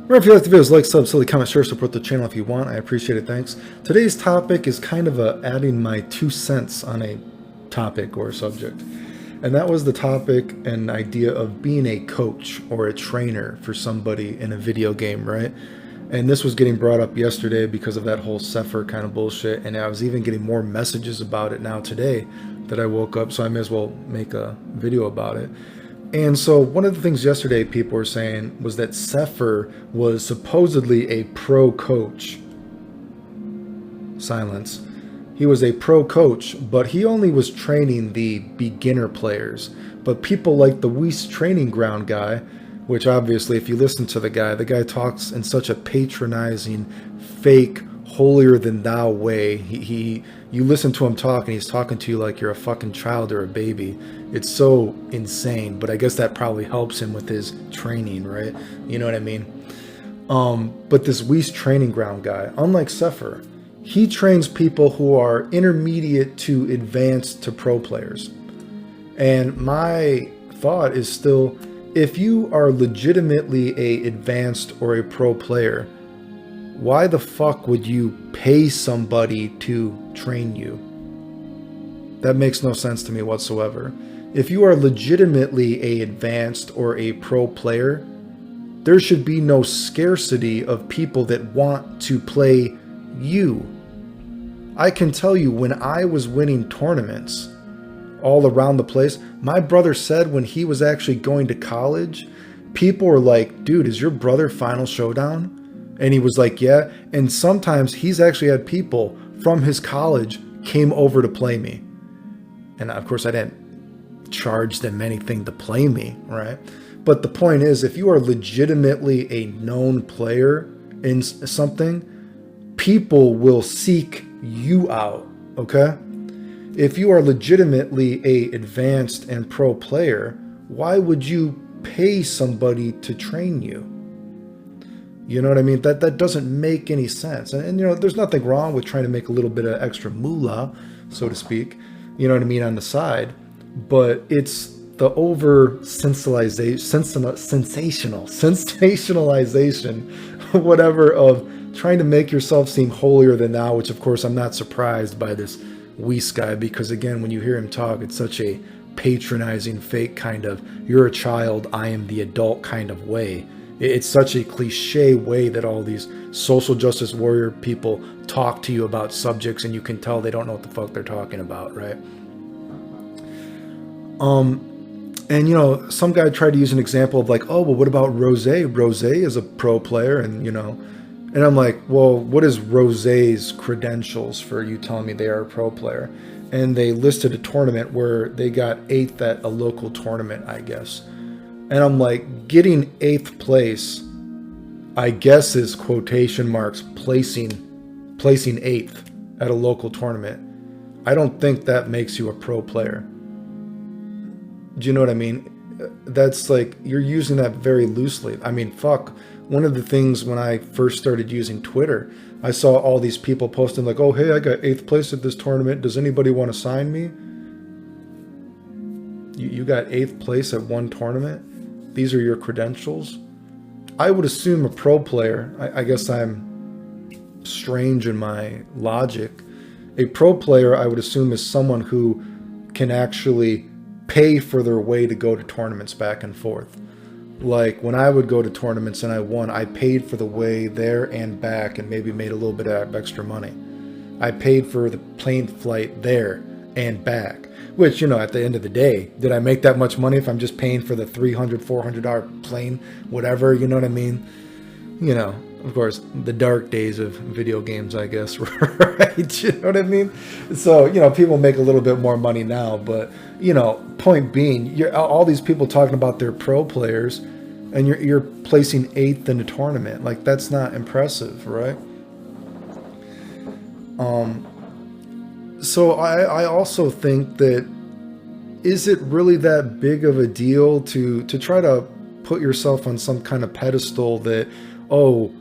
Remember, if you like the videos, like, sub, silly, comment, share, support the channel if you want. I appreciate it. Thanks. Today's topic is kind of adding my 2 cents on a topic or a subject. And that was the topic and idea of being a coach or a trainer for somebody in a video game, right? And this was getting brought up yesterday because of that whole Sepher kind of bullshit. And I was even getting more messages about it now today that I woke up. So I may as well make a video about it. And so one of the things yesterday people were saying was that Sepher was supposedly a pro coach. Silence. He was a pro coach, but he only was training the beginner players. But people like the Weiss Training Ground guy, which obviously if you listen to the guy talks in such a patronizing, fake, holier than thou way. You listen to him talk and he's talking to you like you're a fucking child or a baby. It's so insane, but I guess that probably helps him with his training, right? You know what I mean? But this Weiss Training Ground guy, unlike Sepher, he trains people who are intermediate to advanced to pro players. And my thought is still, if you are legitimately a advanced or a pro player, why the fuck would you pay somebody to train you? That makes no sense to me whatsoever. If you are legitimately a advanced or a pro player, there should be no scarcity of people that want to play you. I can tell you, when I was winning tournaments all around the place, my brother said when he was actually going to college, people were like, dude, is your brother Final Showdown? And he was like, yeah. And sometimes he's actually had people from his college came over to play me. And of course I didn't charge them anything to play me, right? But the point is, if you are legitimately a known player in something, people will seek you out, okay? If you are legitimately a advanced and pro player, why would you pay somebody to train you? You know what I mean? That doesn't make any sense. And you know, there's nothing wrong with trying to make a little bit of extra moolah, so to speak, you know what I mean, on the side. But it's the over sensationalization, whatever, of trying to make yourself seem holier than thou, which of course I'm not surprised by this Weiss guy, because again, when you hear him talk, it's such a patronizing, fake kind of, you're a child, I am the adult kind of way. It's such a cliche way that all these social justice warrior people talk to you about subjects, and you can tell they don't know what the fuck they're talking about, right? And you know, some guy tried to use an example of like, oh, well, what about Rose? Rose is a pro player, and you know, and I'm like, well, what is Rose's credentials for you telling me they are a pro player? And they listed a tournament where they got 8th at a local tournament, I guess. And I'm like, getting 8th place, I guess is quotation marks, placing 8th at a local tournament. I don't think that makes you a pro player. Do you know what I mean? That's like, you're using that very loosely. I mean, fuck. One of the things when I first started using Twitter, I saw all these people posting like, oh, hey, I got 8th place at this tournament. Does anybody want to sign me? You got 8th place at one tournament? These are your credentials? I would assume a pro player, I guess I'm strange in my logic. A pro player, I would assume, is someone who can actually pay for their way to go to tournaments back and forth. Like when I would go to tournaments and I won, I paid for the way there and back and maybe made a little bit of extra money. I paid for the plane flight there and back, which, you know, at the end of the day, did I make that much money if I'm just paying for the $300, $400 plane, whatever, you know what I mean? You know, of course, the dark days of video games, I guess, right? You know what I mean? So, you know, people make a little bit more money now, but, you know, point being, you're all these people talking about their pro players, and you're placing 8th in the tournament. Like, that's not impressive, right? So I also think that, is it really that big of a deal to try to put yourself on some kind of pedestal that, oh,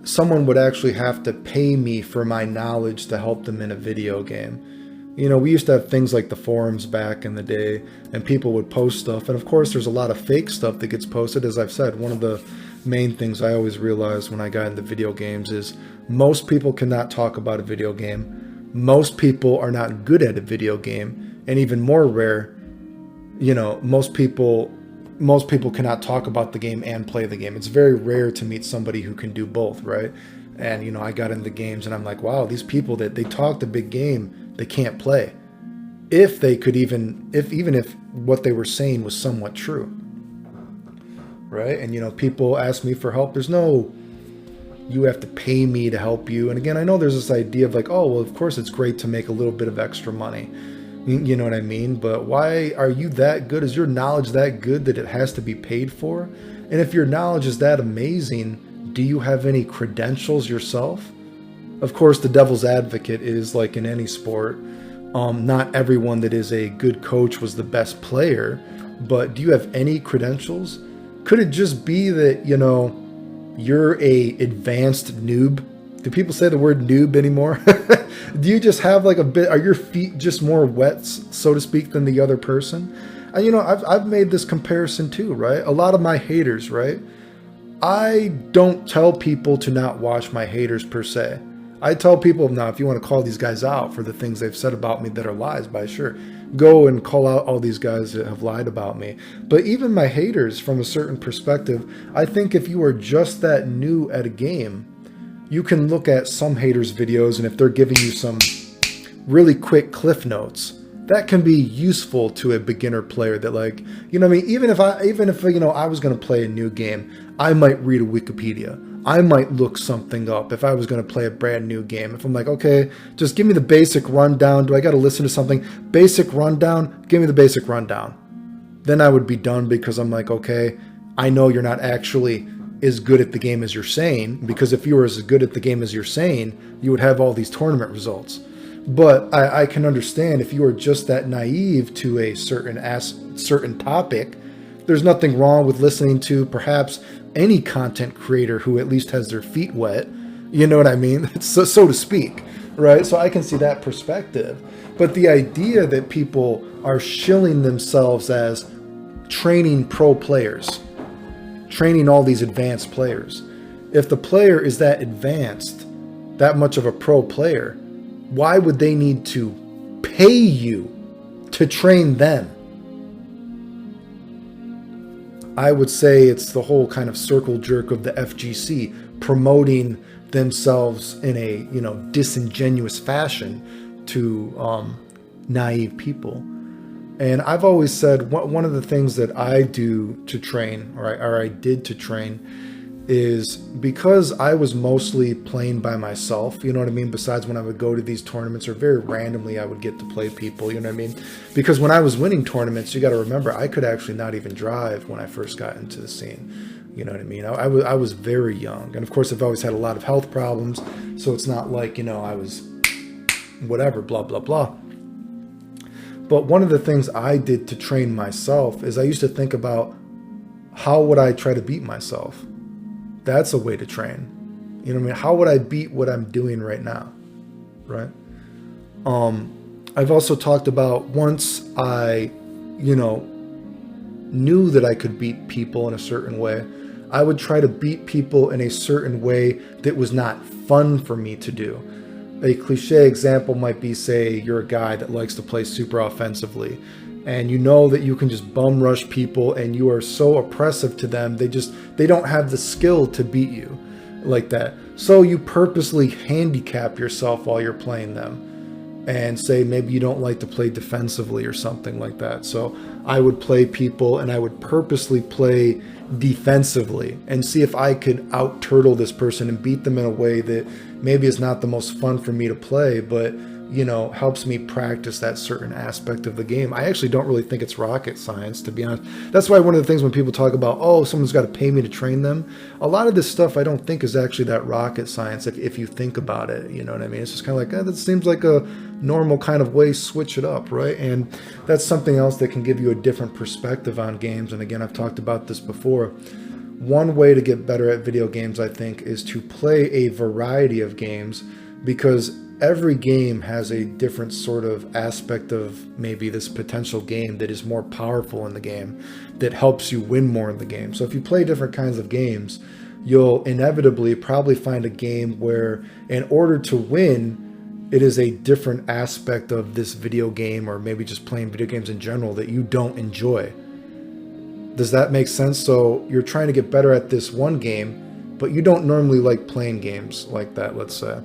someone would actually have to pay me for my knowledge to help them in a video game? You know, we used to have things like the forums back in the day, and people would post stuff. And of course, there's a lot of fake stuff that gets posted. As I've said, one of the main things I always realized when I got into video games is most people cannot talk about a video game. Most people are not good at a video game. And even more rare, you know, most people cannot talk about the game and play the game. It's very rare to meet somebody who can do both, right? And, you know, I got into games and I'm like, wow, these people that they talk the big game, they can't play. If they could even if what they were saying was somewhat true. Right? And, you know, people ask me for help. There's no, you have to pay me to help you. And again, I know there's this idea of like, oh, well, of course it's great to make a little bit of extra money. You know what I mean? But why are you that good? Is your knowledge that good that it has to be paid for? And if your knowledge is that amazing, do you have any credentials yourself? Of course, the devil's advocate is like in any sport. Not everyone that is a good coach was the best player, but do you have any credentials? Could it just be that, you know, you're a advanced noob? Do people say the word noob anymore? Do you just have like a bit, are your feet just more wet, so to speak, than the other person? And, you know, I've made this comparison too, right? A lot of my haters, right? I don't tell people to not watch my haters per se. I tell people, now, if you want to call these guys out for the things they've said about me that are lies, by sure, go and call out all these guys that have lied about me. But even my haters, from a certain perspective, I think if you are just that new at a game, you can look at some haters' videos, and if they're giving you some really quick cliff notes, that can be useful to a beginner player that, like, you know what I mean? Even if you know, I was going to play a new game, I might read a Wikipedia. I might look something up if I was going to play a brand new game. If I'm like, okay, just give me the basic rundown. Do I got to listen to something? Basic rundown? Give me the basic rundown. Then I would be done, because I'm like, okay, I know you're not actually as good at the game as you're saying, because if you were as good at the game as you're saying, you would have all these tournament results. But I can understand if you are just that naive to a certain topic, there's nothing wrong with listening to perhaps any content creator who at least has their feet wet. You know what I mean? So to speak, right? So I can see that perspective. But the idea that people are shilling themselves as training pro players, training all these advanced players. If the player is that advanced, that much of a pro player, why would they need to pay you to train them? I would say it's the whole kind of circle jerk of the FGC promoting themselves in a, you know, disingenuous fashion to naive people. And I've always said one of the things that I do to train, or I did to train, is because I was mostly playing by myself, you know what I mean? Besides when I would go to these tournaments, or very randomly I would get to play people, you know what I mean? Because when I was winning tournaments, you got to remember, I could actually not even drive when I first got into the scene. You know what I mean? I was very young. And of course, I've always had a lot of health problems. So it's not like, you know, I was whatever, blah, blah, blah. But one of the things I did to train myself is I used to think about, how would I try to beat myself? That's a way to train. You know what I mean? How would I beat what I'm doing right now? Right? I've also talked about, once I, you know, knew that I could beat people in a certain way, I would try to beat people in a certain way that was not fun for me to do. A cliche example might be, say, you're a guy that likes to play super offensively, and you know that you can just bum rush people and you are so oppressive to them, they don't have the skill to beat you like that. So you purposely handicap yourself while you're playing them, and say maybe you don't like to play defensively or something like that. So I would play people and I would purposely play defensively and see if I could out turtle this person and beat them in a way that maybe is not the most fun for me to play, but, you know, helps me practice that certain aspect of the game. I actually don't really think it's rocket science, to be honest. That's why one of the things when people talk about, oh, someone's got to pay me to train them, a lot of this stuff I don't think is actually that rocket science if you think about it. You know what I mean? It's just kind of like, that seems like a normal kind of way, switch it up, right? And that's something else that can give you a different perspective on games. And again, I've talked about this before. One way to get better at video games, I think, is to play a variety of games, because every game has a different sort of aspect of maybe this potential game that is more powerful in the game, that helps you win more in the game. So if you play different kinds of games, you'll inevitably probably find a game where in order to win, it is a different aspect of this video game, or maybe just playing video games in general, that you don't enjoy. Does that make sense? So you're trying to get better at this one game, but you don't normally like playing games like that, let's say.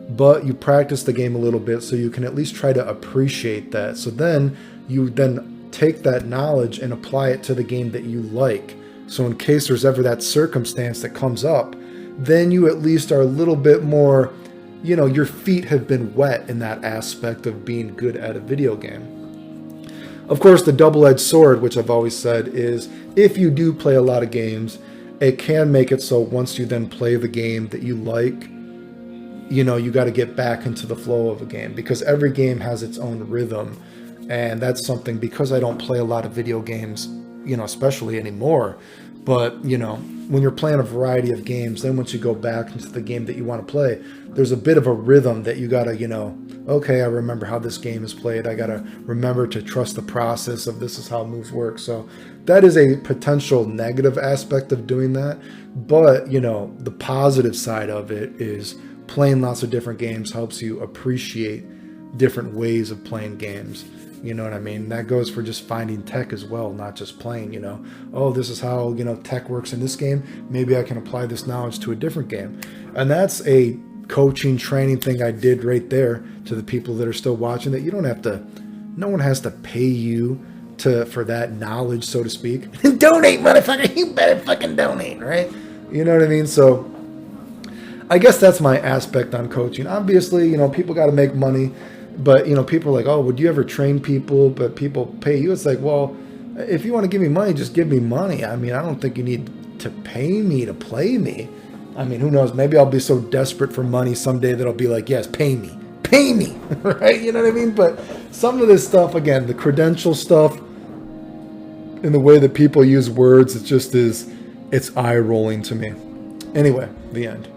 But you practice the game a little bit so you can at least try to appreciate that. So then you then take that knowledge and apply it to the game that you like. So in case there's ever that circumstance that comes up, then you at least are a little bit more, you know, your feet have been wet in that aspect of being good at a video game. Of course, the double-edged sword, which I've always said, is if you do play a lot of games, it can make it so once you then play the game that you like, you know, you got to get back into the flow of a game, because every game has its own rhythm. And that's something, because I don't play a lot of video games, you know, especially anymore. But, you know, when you're playing a variety of games, then once you go back into the game that you want to play, there's a bit of a rhythm that you got to, you know, okay, I remember how this game is played. I got to remember to trust the process of this is how moves work. So that is a potential negative aspect of doing that. But, you know, the positive side of it is playing lots of different games helps you appreciate different ways of playing games. You know what I mean? That goes for just finding tech as well, not just playing, you know, oh, this is how, you know, tech works in this game. Maybe I can apply this knowledge to a different game. And that's a coaching, training thing I did right there to the people that are still watching, that you don't have to, no one has to pay you for that knowledge, so to speak. Donate, motherfucker. You better fucking donate, right? You know what I mean? So I guess that's my aspect on coaching. Obviously, you know, people got to make money. But, you know, people are like, oh, would you ever train people, but people pay you? It's like, well, if you want to give me money, just give me money. I mean, I don't think you need to pay me to play me. I mean, who knows? Maybe I'll be so desperate for money someday that I'll be like, yes, pay me, right? You know what I mean? But some of this stuff, again, the credential stuff and the way that people use words, it just is, it's eye-rolling to me. Anyway, the end.